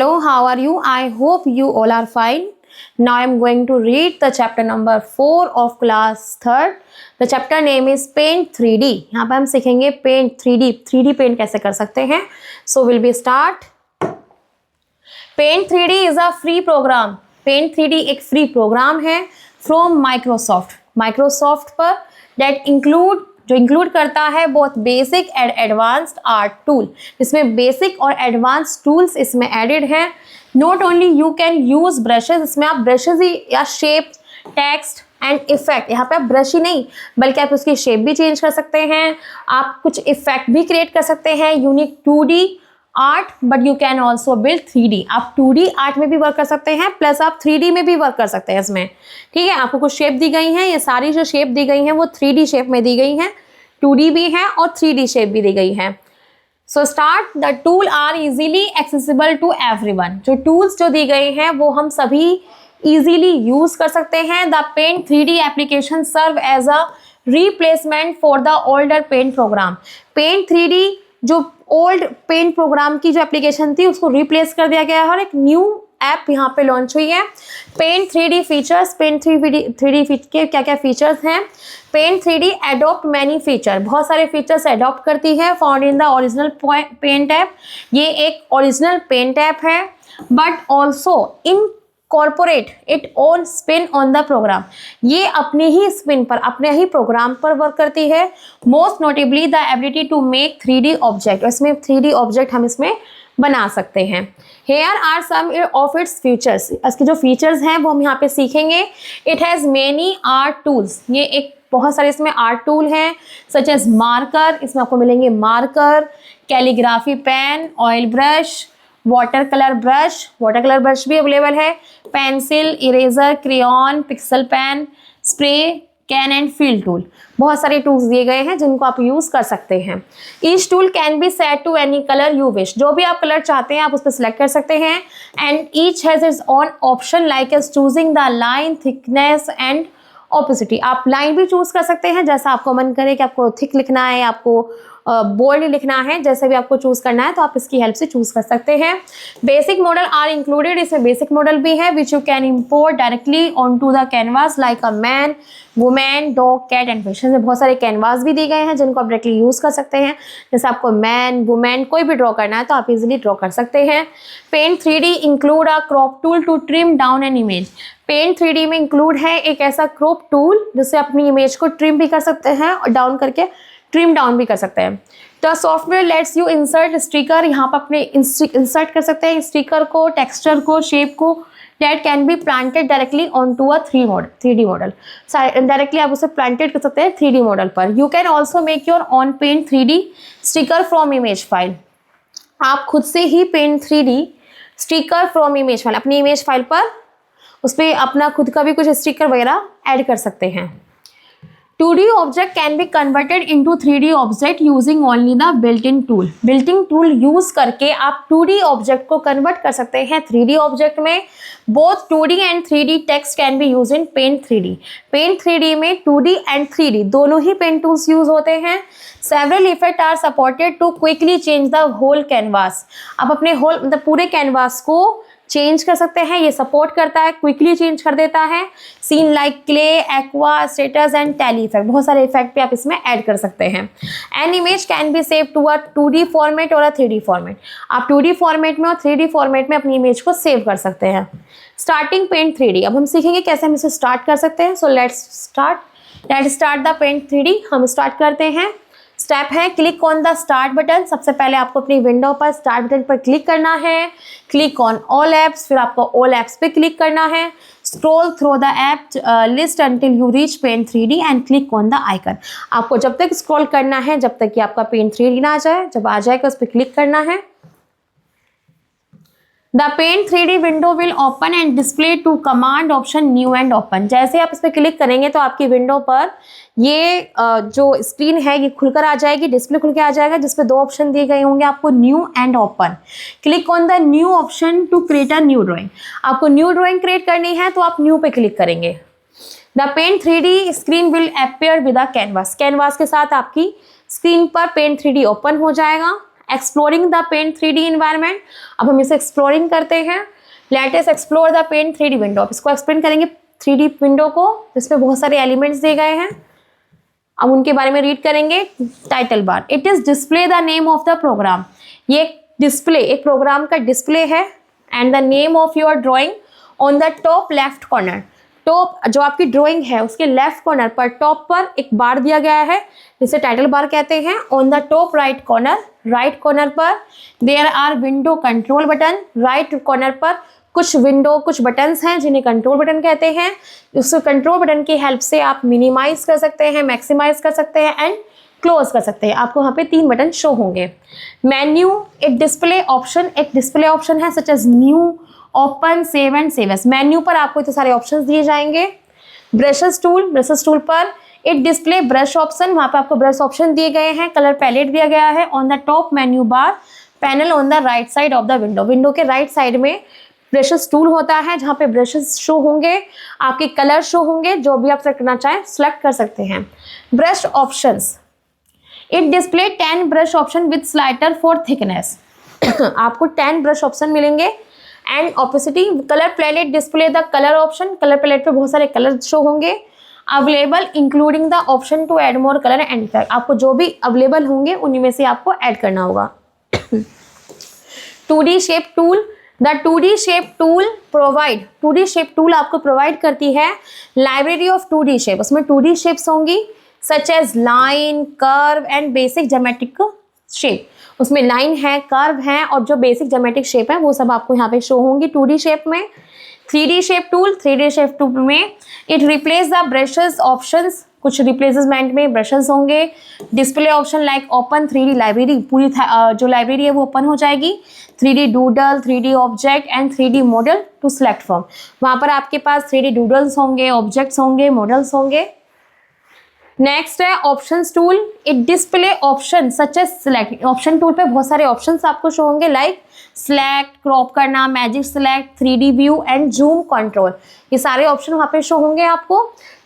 Hello, how are you? I hope you all are fine. Now I am going to read the chapter number 4 of class 3rd. The chapter name is Paint 3D. यहाँ पे हम सीखेंगे Paint 3D paint कैसे कर सकते हैं. So will be start. Paint 3D is a free program. Paint 3D एक free program है from Microsoft पर that include करता है बहुत basic and advanced art tool. इसमें बेसिक और एडवांस टूल्स इसमें एडेड हैं. Not only you can use brushes, इसमें आप ब्रशेज ही या शेप, टेक्स्ट एंड इफेक्ट, यहाँ पे आप ब्रश ही नहीं बल्कि आप उसकी शेप भी चेंज कर सकते हैं. आप कुछ इफेक्ट भी क्रिएट कर सकते हैं. Unique 2D art but you can also build 3D. आप 2D आर्ट में भी वर्क कर सकते हैं प्लस आप 3D में भी वर्क कर सकते हैं इसमें. ठीक है, आपको कुछ शेप दी गई हैं. ये सारी जो शेप दी गई हैं वो 3D शेप में दी गई हैं. 2D भी है और 3D शेप भी दी गई है. So start. The tool are easily accessible to everyone. जो टूल्स जो दी गए हैं वो हम सभी इजीली यूज कर सकते हैं. The paint 3D application serve as a replacement for the older paint program. Paint 3D जो ओल्ड पेंट प्रोग्राम की जो एप्लीकेशन थी उसको रिप्लेस कर दिया गया है और एक न्यू ऐप यहाँ पे लॉन्च हुई है. Paint 3D features. Paint 3D के क्या क्या फीचर्स हैं. Paint 3D adopt many feature. बहुत सारे फीचर्स एडॉप्ट करती है found in the original paint app. ये एक ओरिजिनल पेंट ऐप है but also incorporate it own spin on the program. ये अपने ही स्पिन पर, अपने ही प्रोग्राम पर वर्क करती है. Most notably the ability to make 3D object. इसमें 3D ऑब्जेक्ट हम इसमें बना सकते हैं. Here are some of its features. इसके जो फीचर्स हैं वो हम यहाँ पे सीखेंगे. It has many art tools. ये एक बहुत सारे इसमें आर्ट टूल हैं such as मार्कर. इसमें आपको मिलेंगे marker, calligraphy pen, oil brush, water colour brush भी अवेलेबल है, pencil, eraser, crayon, pixel pen, spray, can and feel tool. बहुत सारे टूल्स दिए गए हैं जिनको आप यूज कर सकते हैं. Each tool can be set to any colour you wish. जो भी आप कलर चाहते हैं आप उस पर सिलेक्ट कर सकते हैं. And each has its own option like as choosing the line, thickness and opacity. आप लाइन भी चूज कर सकते हैं जैसा आपको मन करे कि आपको थिक लिखना है, आपको बोल्ड लिखना है, जैसे भी आपको चूज करना है तो आप इसकी हेल्प से चूज कर सकते हैं. Basic model are included. इसमें बेसिक मॉडल भी है which you can import directly on to the canvas like a man, women, dog, cat and fish. इसमें बहुत सारे कैनवास भी दिए गए हैं जिनको आप डायरेक्टली यूज कर सकते हैं. जैसे आपको मैन, वुमेन कोई भी ड्रॉ करना है तो आप इजिली ड्रॉ कर सकते हैं. Paint 3D include a crop tool to trim down an image. Paint 3D में इंक्लूड है एक ऐसा क्रॉप टूल जिससे अपनी इमेज को ट्रिम भी कर सकते हैं और डाउन करके ट्रिम डाउन भी कर सकते हैं. The software let's you insert sticker. यहाँ पर अपने इंसर्ट कर सकते हैं स्टिकर को, टेक्सचर को, शेप को. That can be planted directly on to a 3D model. Directly आप उसे प्लांटेड कर सकते हैं 3D मॉडल पर. You can also make your own paint 3D sticker from image file. आप खुद से ही paint 3D sticker from image file, अपनी इमेज फाइल पर उस पर अपना खुद का भी कुछ स्टिकर वगैरह ऐड कर सकते हैं. 2D object can be converted into 3D object using only the built-in tool. Built-in tool use करके आप 2D ऑब्जेक्ट को कन्वर्ट कर सकते हैं 3D ऑब्जेक्ट में. Both 2D and 3D text can be use in paint 3D. Paint 3D में 2D and 3D दोनों ही paint tools use होते हैं. Several effect are supported to quickly change the whole canvas. आप अपने whole मतलब पूरे canvas को change कर सकते हैं. ये सपोर्ट करता है, क्विकली चेंज कर देता है. Scene like clay, aqua, status and tally effect. बहुत सारे इफेक्ट भी आप इसमें ऐड कर सकते हैं. An image can be save to a 2D format और अ 3D फॉर्मेट. आप 2D फॉर्मेट में और 3D फॉर्मेट में अपनी इमेज को सेव कर सकते हैं. Starting paint 3D. अब हम सीखेंगे कैसे हम इसे स्टार्ट कर सकते हैं. So let's start the paint 3D. हम स्टार्ट करते हैं. स्टेप है click on the start button. सबसे पहले आपको अपनी विंडो पर स्टार्ट बटन पर क्लिक करना है. क्लिक ऑन ऑल एप्स, फिर आपको ऑल एप्स पे क्लिक करना है. Scroll through the app list until you reach paint 3D and click on the icon. आपको जब तक स्क्रॉल करना है जब तक कि आपका पेंट 3D ना आ जाए. जब आ जाएगा उस पर क्लिक करना है. The paint 3D window will open and display to command option new and open. जैसे आप इस पर क्लिक करेंगे तो आपकी विंडो पर ये जो स्क्रीन है ये खुलकर आ जाएगी, डिस्प्ले खुल के आ जाएगा जिसपे 2 ऑप्शन दिए गए होंगे आपको, new and open. Click on the new option to create a new drawing. आपको न्यू ड्राइंग क्रिएट करनी है तो आप न्यू पे क्लिक करेंगे. The paint 3D screen will appear with a canvas. Canvas के साथ आपकी स्क्रीन पर पेंट 3D ओपन हो जाएगा. Exploring the paint 3D environment. अब हम इसे एक्सप्लोरिंग करते हैं। Let us explore the paint 3D window. अब इसको एक्सप्लेन करेंगे 3D विंडो को, जिसमें बहुत सारे एलिमेंट्स दिए गए हैं। अब उनके बारे में रीड करेंगे। Title bar, it is display the name of the program. ये डिस्प्ले एक प्रोग्राम का डिस्प्ले है। And the name of your drawing on the top left corner. Top जो आपकी ड्राइंग है उसके लेफ्ट कॉर्नर पर टॉप पर एक बार दिया गया है, जिसे टाइटल बार कहते हैं। On the top right corner पर there are window control button. Right corner पर कुछ बटन्स हैं जिन्हें कंट्रोल बटन कहते हैं। उस कंट्रोल बटन की हेल्प से आप मिनिमाइज कर सकते हैं, मैक्सिमाइज कर सकते हैं एंड क्लोज कर सकते हैं। आपको यहाँ पे 3 बटन शो होंगे। मेन्यू एक डिस्प्ले ऑप्शन है, such as new, open, save and save as. Menu पर आपको इतने सारे ऑप्शंस दिए जाएंगे। ब्रशेस टूल पर एक डिस्प्ले ब्रश ऑप्शन, वहाँ पे आपको ब्रश ऑप्शन दिए गए हैं। कलर पैलेट दिया गया है। On the top menu bar panel on the right side of the window के राइट साइड में ब्रशेस टूल होता है, जहाँ पे ब्रशेस शो होंगे, आपके कलर शो होंगे। जो भी आप सेलेक्ट करना चाहें सेलेक्ट कर सकते हैं। Brush options, it display 10 brush option with slider for thickness. आपको 10 ब्रश ऑप्शन मिलेंगे। And opacity colour palette display the colour option. Colour palette पे बहुत सारे कलर शो होंगे। Available including the option to add more colour and effect. आपको जो भी available होंगे उन्हीं में से आपको ऐड करना होगा। 2D shape tool, the 2D shape tool आपको प्रोवाइड करती है लाइब्रेरी ऑफ 2D शेप। उसमें 2D शेप्स होंगी such as line, curve and basic geometric shape. उसमें लाइन है, कर्व है और जो बेसिक ज्योमेट्रिक शेप है वो सब आपको यहाँ पे शो होंगी 2D शेप में। 3D शेप टूल में it replace the brushes options. कुछ रिप्लेसमेंट में ब्रशेस होंगे। Display option like open 3D library, पूरी जो लाइब्रेरी है वो ओपन हो जाएगी। 3D doodle, 3D object and 3D model to select from. वहाँ पर आपके पास 3D डूडल्स होंगे, ऑब्जेक्ट्स होंगे, मॉडल्स होंगे। नेक्स्ट है options tool, it display option such as select. Option tool पे बहुत सारे ऑप्शंस आपको शो होंगे लाइक सिलेक्ट, क्रॉप करना, magic select, 3D view and zoom control. ये सारे ऑप्शन वहाँ पे शो होंगे आपको।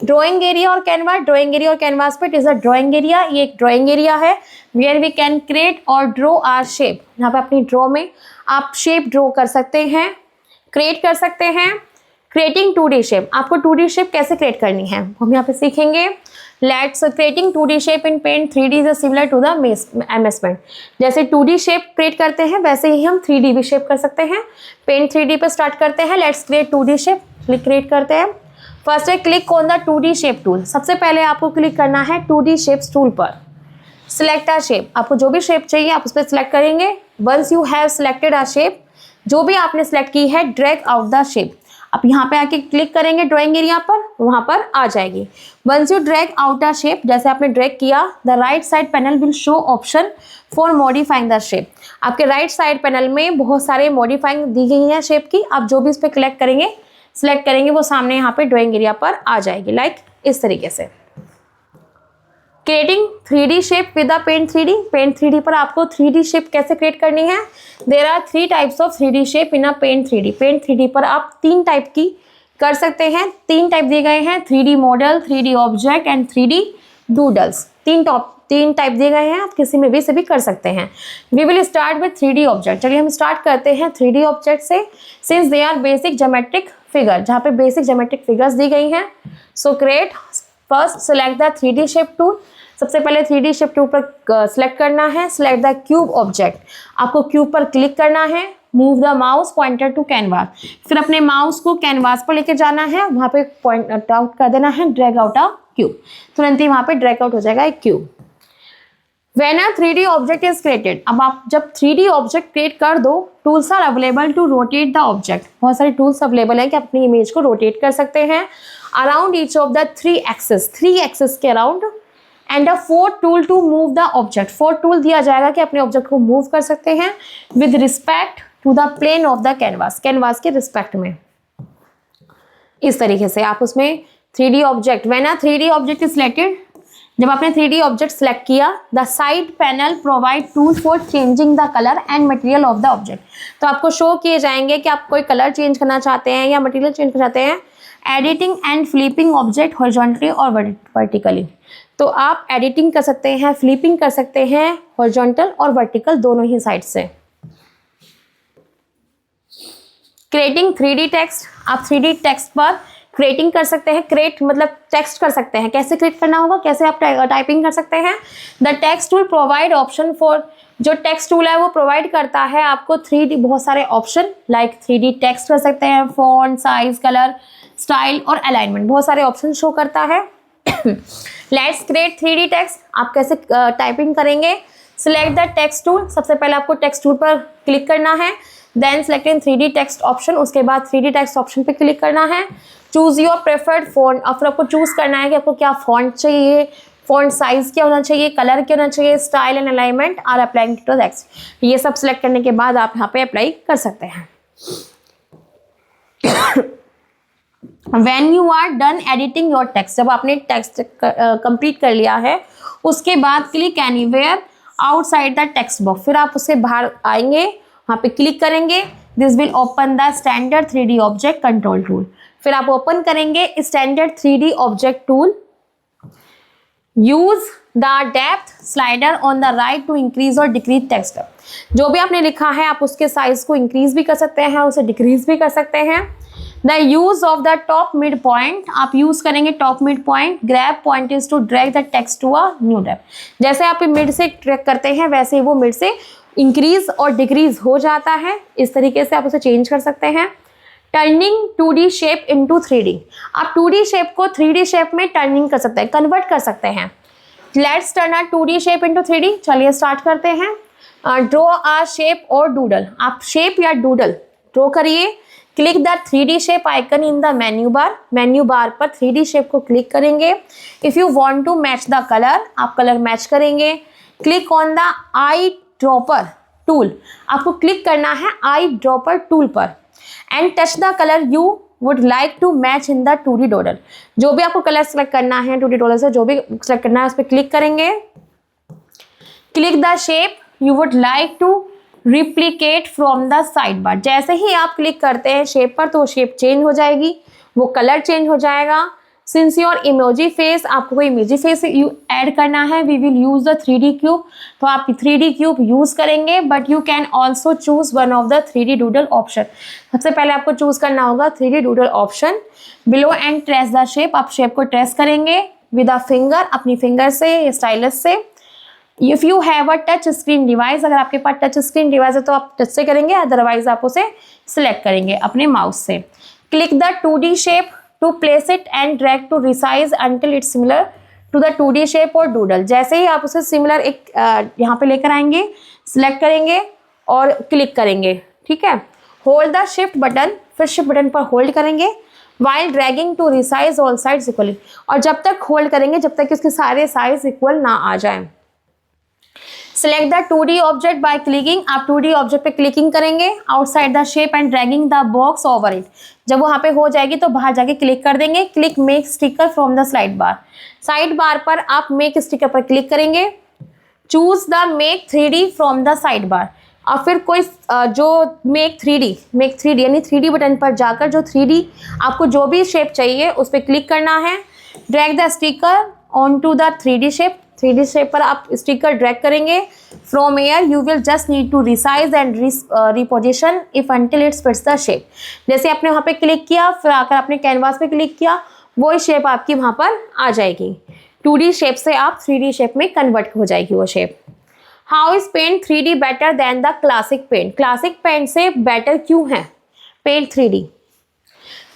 ड्राइंग एरिया और कैनवास पे it is a drawing area. ये एक ड्राइंग एरिया है वेयर वी कैन क्रिएट और ड्रॉ आर शेप। यहाँ पे अपनी ड्रॉ में आप शेप ड्रॉ कर सकते हैं, क्रिएट कर सकते हैं। क्रिएटिंग 2D शेप, आपको 2D शेप कैसे क्रिएट करनी है हम यहाँ पे सीखेंगे। Let's creating 2D shape in paint 3D is similar to the MS paint. जैसे 2D शेप क्रिएट करते हैं वैसे ही हम 3D भी शेप कर सकते हैं। पेंट 3D पे स्टार्ट करते हैं। Let's create 2D shape create करते हैं। फर्स्ट है click on the 2D shape tool. सबसे पहले आपको क्लिक करना है 2D शेप्स टूल पर। सिलेक्ट अ शेप, आपको जो भी शेप चाहिए आप उस पर सिलेक्ट करेंगे। Once you have selected a shape, जो भी आपने सिलेक्ट की है ड्रैग आउट द शेप। आप यहाँ पे आके क्लिक करेंगे ड्राइंग एरिया पर, वहाँ पर आ जाएगी। Once you drag out a shape, जैसे आपने ड्रैग किया, the right side panel will show option for modifying the shape. आपके राइट साइड पैनल में बहुत सारे मॉडिफाइंग दी गई है शेप की। आप जो भी इस पर सिलेक्ट करेंगे वो सामने यहाँ पे ड्राइंग एरिया पर आ जाएगी। लाइक इस तरीके से। Creating 3D shape with paint 3D पर आपको 3D शेप कैसे क्रिएट करनी है। There are 3 types of 3D shape in a paint 3D पर आप 3 टाइप की कर सकते हैं। 3 टाइप दिए गए हैं, 3D model, 3D object and 3D doodles. 3 type दिए गए हैं, आप किसी में भी से भी कर सकते हैं। We will start with 3D object. चलिए हम स्टार्ट करते हैं 3D ऑब्जेक्ट से। Since they are basic geometric figure, जहाँ पे बेसिक ज्योमेट्रिक फिगर्स दी गई हैं। So create first select the 3D shape tool. सबसे पहले 3D शेप टूल पर सिलेक्ट करना है। सिलेक्ट द क्यूब ऑब्जेक्ट, आपको क्यूब पर क्लिक करना है। Move the mouse pointer to canvas, फिर अपने माउस को कैनवास पर लेके जाना है, वहाँ पे पॉइंट आउट कर देना है, ड्रैग आउट अ क्यूब। तुरंत ही वहाँ पे ड्रैग आउट हो जाएगा एक cube. When a 3D object is created, अब आप जब 3D ऑब्जेक्ट क्रिएट कर दो, tools are available to rotate the object. बहुत सारे टूल्स अवेलेबल हैं कि अपनी इमेज को रोटेट कर सकते हैं around each of the 3 axes के around. And a 4th tool to move the object, 4th tool दिया जाएगा कि अपने ऑब्जेक्ट को मूव कर सकते हैं with respect to the plane of the canvas के रिस्पेक्ट में। इस तरीके से आप उसमें 3D object, when a 3D object is selected, जब आपने 3D ऑब्जेक्ट सेलेक्ट किया, the side panel provide tool for changing the colour and material of the object. तो आपको शो किए जाएंगे कि आप कोई कलर चेंज करना चाहते हैं या मटेरियल चेंज करना चाहते हैं। Editing and flipping object horizontally और वर्टिकली। तो आप एडिटिंग कर सकते हैं, फ्लिपिंग कर सकते हैं हॉरिजॉन्टल और वर्टिकल दोनों ही साइड से। क्रिएटिंग 3D टेक्स्ट, आप 3D टेक्स्ट पर क्रिएटिंग कर सकते हैं। क्रिएट मतलब टेक्स्ट कर सकते हैं। कैसे क्रिएट करना होगा, कैसे आप टाइपिंग कर सकते हैं। The text tool provide option for, जो टेक्स्ट टूल है वो प्रोवाइड करता है आपको 3D बहुत सारे ऑप्शन, लाइक 3D टेक्स्ट कर सकते हैं, फॉन्ट, साइज, कलर, स्टाइल और अलाइनमेंट, बहुत सारे ऑप्शन शो करता है। Let's create 3D text. आप कैसे टाइपिंग करेंगे। सिलेक्ट द टेक्स्ट टूल, सबसे पहले आपको टेक्स्ट टूल पर क्लिक करना है। Then select in 3D text option, उसके बाद 3D टेक्स्ट ऑप्शन पे क्लिक करना है। चूज योर प्रेफर्ड फॉन्ट, और फिर आपको चूज करना है कि आपको क्या फॉन्ट चाहिए, फॉन्ट साइज क्या होना चाहिए, कलर क्या होना चाहिए, style and alignment are applying to text. ये सब सिलेक्ट करने के बाद आप यहाँ पे अप्लाई कर सकते हैं। When you are done editing your text, जब आपने टेक्स्ट कंप्लीट कर लिया है उसके बाद click anywhere outside the text box, फिर आप उससे बाहर आएंगे, वहाँ पे क्लिक करेंगे। This will open the standard 3D object control tool, फिर आप ओपन करेंगे standard 3D object tool. Use the depth slider on the right to increase और डिक्रीज टेक्स्ट। जो भी आपने लिखा है आप उसके साइज को इंक्रीज भी कर सकते हैं, उसे डिक्रीज भी कर सकते हैं। The use of the top mid point, आप यूज करेंगे top mid point. Grab point is to drag the text to a new depth, जैसे आप मिड से ट्रैक करते हैं वैसे वो मिड से इंक्रीज और डिक्रीज हो जाता है, इस तरीके से आप उसे चेंज कर सकते हैं। Turning 2D shape into 3D, आप 2D शेप को 3D शेप में टर्निंग कर सकते हैं, कन्वर्ट कर सकते हैं। Let's turn a 2D shape into 3D, चलिए स्टार्ट करते हैं। Draw a shape or doodle, आप शेप या डूडल ड्रॉ करिए। Click the 3D shape icon in the menu bar पर 3D शेप को क्लिक करेंगे। If you want to match the colour, आप कलर मैच करेंगे। Click on the eye dropper tool, आपको click करना है आई ड्रॉपर टूल पर and touch the colour you would like to match in the 2D dollar. जो भी आपको colour select करना है 2D डॉलर से, जो भी सेलेक्ट करना है उस पर क्लिक करेंगे। Click the shape you would like to replicate from the side bar, जैसे ही आप क्लिक करते हैं शेप पर तो शेप चेंज हो जाएगी, वो कलर चेंज हो जाएगा। सिंस योर इमोजी फेस, आपको कोई इमोजी फेस ऐड करना है, we will use the 3D cube, तो आप 3D क्यूब यूज करेंगे। But you can also choose one of the 3D doodle option, सबसे पहले आपको चूज करना होगा 3D doodle option. Below and trace the shape, आप शेप को ट्रेस करेंगे विद अ फिंगर, अपनी फिंगर से या स्टाइलस से। If you have a touch screen device, अगर आपके पास टच स्क्रीन डिवाइस है तो आप टच से करेंगे, अदरवाइज आप उसे सिलेक्ट करेंगे अपने माउस से। Click the 2D shape to place it and drag to resize until it's similar to the 2D shape or doodle, जैसे ही आप उसे सिमिलर एक यहाँ पे लेकर आएंगे, सिलेक्ट करेंगे और क्लिक करेंगे, ठीक है। होल्ड द शिफ्ट बटन, फिर शिफ्ट बटन पर होल्ड करेंगे while dragging to resize all sides equally, और जब तक होल्ड करेंगे जब तक इसके सारे साइज इक्वल ना आ जाए। Select the 2D object by clicking, आप 2D ऑब्जेक्ट पे क्लिकिंग करेंगे outside the shape and dragging the box over it, जब वहाँ पे हो जाएगी तो बाहर जाके क्लिक कर देंगे। Click make sticker from the side बार पर आप मेक स्टिकर पर क्लिक करेंगे। Choose the make 3D from the side बार, और फिर कोई जो मेक 3D यानी 3D बटन पर जाकर जो 3D आपको जो भी शेप चाहिए उस पर क्लिक करना है। Drag the sticker on to the 3D shape, 3D shape पर आप स्टिकर ड्रैग करेंगे। From here you will just need to resize and reposition if until it's fits the shape, जैसे आपने वहाँ पे क्लिक किया फिर आकर आपने कैनवास पे क्लिक किया, वही शेप आपकी वहाँ पर आ जाएगी। 2D शेप से आप 3D शेप में कन्वर्ट हो जाएगी वो shape. How is paint 3D better than the classic paint, classic paint से बेटर क्यों है paint 3D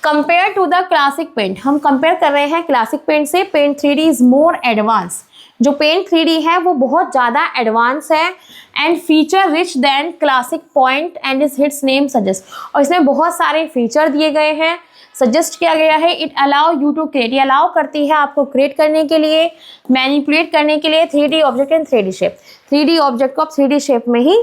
compare to the classic paint, हम कंपेयर कर रहे हैं क्लासिक पेंट से। Paint 3D is more advance, जो पेंट 3D है वो बहुत ज़्यादा एडवांस है and feature rich than classic point and as its name suggest, और इसमें बहुत सारे फीचर दिए गए हैं, सजेस्ट किया गया है। It allow you to create, ये अलाउ करती है आपको क्रिएट करने के लिए, मैनिपुलेट करने के लिए 3D object and 3D shape. 3D object को आप 3D शेप में ही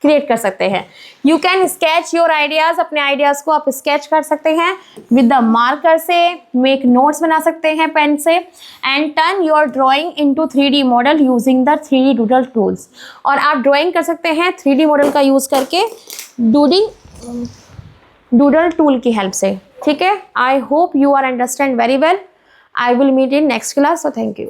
क्रिएट कर सकते हैं। You can sketch your ideas, अपने आइडियाज़ को आप स्केच कर सकते हैं विद द मार्कर से, मेक नोट्स बना सकते हैं पेन से, and turn your drawing into 3D model using the 3D doodle tools, और आप ड्राइंग कर सकते हैं 3D मॉडल का यूज़ करके डूडल टूल की हेल्प से, ठीक है। I hope you are understand very well. I will meet in next class, so thank you.